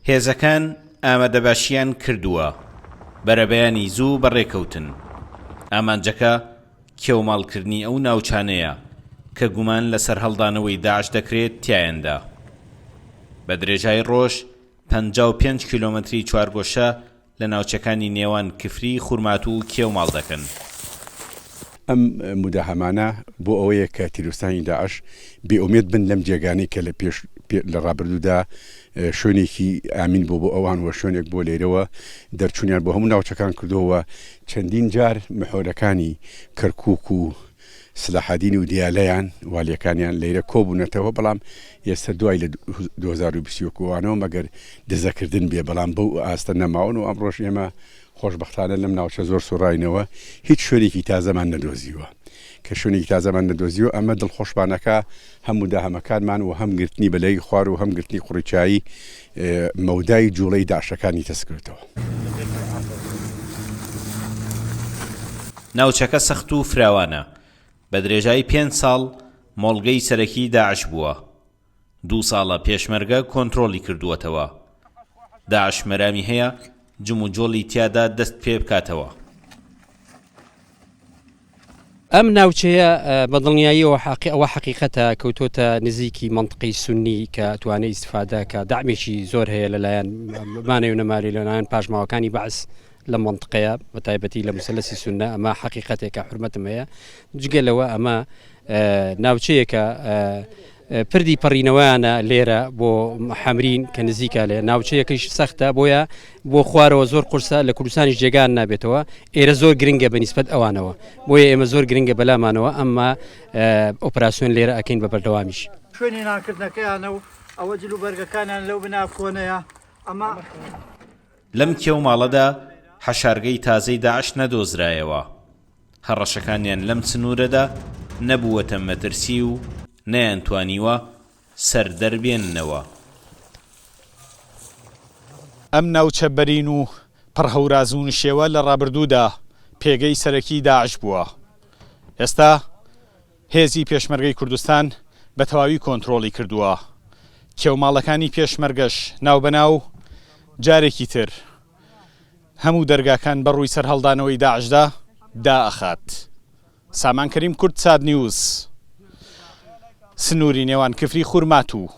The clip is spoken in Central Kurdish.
هێزەکان ئامادەباشییان کردووە بەرەبەیانی زوو بەڕێکەوتن. ئامانجەکە کێوماڵکردنی ئەو ناوچانەیە کە گومان لەسەر هەڵدانەوەی داعش دەکرێت تایەندا. بە درێژای ڕۆژ 55 کیلۆمەتری چوارگۆشە لە ناوچەکانی نێوان کفری، خورمات و کێوماڵ دەکەن. ئەم مداهەمانە بۆ ئەوەیە کە تیرۆستانی داعش بێئومێد بن لەم جێگانەی کە لە ڕابردوودا شوێنێکی ئامین بۆ ئەوان وە شوێنێک بۆ لێرەوە دەرچوونیان بۆ هەموو ناوچەکان کردەوە. چەندین جار محۆرەکانی کەرکووک و سلاحەدین و دیالەیان والیەکانیان لێرە کۆبوونەتەوە، بەڵام ئێستا دوای لە 2021وانەوە مەگەر دزەکردن بێ، بەڵام بەو ئاستە نەماون و ئەمڕۆژ ئێمە خۆشبەختانە لەم ناوچە زۆر سوڕاینەوە هیچ شوێنێکی تازەمان نەدۆزیوە. کە شوێنێکی تازەمان نەدۆزیوە ئەمە دڵخۆشبانەکە هەموو داهەمەکانمان و هەم گرتنی بەلای خوار و هەم گرتنی قوڕیچایی مەودای جوڵەی داعشەکانی تەسکردەوە. ناوچەکە سەخت و فراوانە. بە درێژایی 5 ساڵ مۆڵگەی سەرەکی داعش بووە. 2 ساڵە پێشمەرگە کۆنتڕۆلی کردووەتەوە. داعش مەرامی هەیە جم و جۆڵی تیادا دەست پێ بکاتەوە. ئەم ناوچەیە بەدڵنیاییەوە ئەوە حەقیقەتە کەوتۆتە نزیکی منطقی سونی کە توانای ئیستیفادە کە داعمێکی زۆر هەیە لەلایەن مانەی و نەمالی لەلایەن پاژماوەکانی بەعس لە منطقەیە بەتایبەتی لە مسلەسی سونە. ئەمە حەقیقەتێکە حورمەتم هەیە. جگەلەوە ئەمە ناوچەیەکە پردی پەڕینەوەیانە لێرە بۆ حەمرین کە نزیکە لێ ناوچەیەکەش سەختە، بۆیە بۆ خوارەوە زۆر قورسە لە کوردستانی جێگان نابێتەوە. ئێرە زۆر گرنگە بەنسبەت ئەوانەوە، بۆیە ئێمە زۆر گرنگە بەلامانەوە ئەمما ئۆپراسیۆن لێرە ئەکەین بە بەردەوامیش. شوێنی ناکردنەکەیانە و ئەوە جلوبەرگەکانیان لەو بناکۆنەیە. ئەمە لەم کێوماڵەدا حەشارگەی تازەی داعش نەدۆزرایەوە. هەڕەشەکانیان لەم چنوورەدا نەبووەتە مەترسی و نەیانتوانیوە سەردەربێننەوە. ئەم ناوچە بەرین و پڕهەورازوون شێوە لە ڕابردوودا پێگەی سەرەکی داعش بووە. ئێستا هێزی پێشمەرگەی کوردستان بە تەواوی کۆنتڕۆڵی کردووە. کێوماڵەکانی پێشمەرگەش ناوبەناو جارێکی تر هەموو دەرگاکان بەڕووی سەر هەڵدانەوەی داعشدا دائەخات. سامان کەریم کورد، ساد نیوز، سنووری نێوان کفری، خورمات و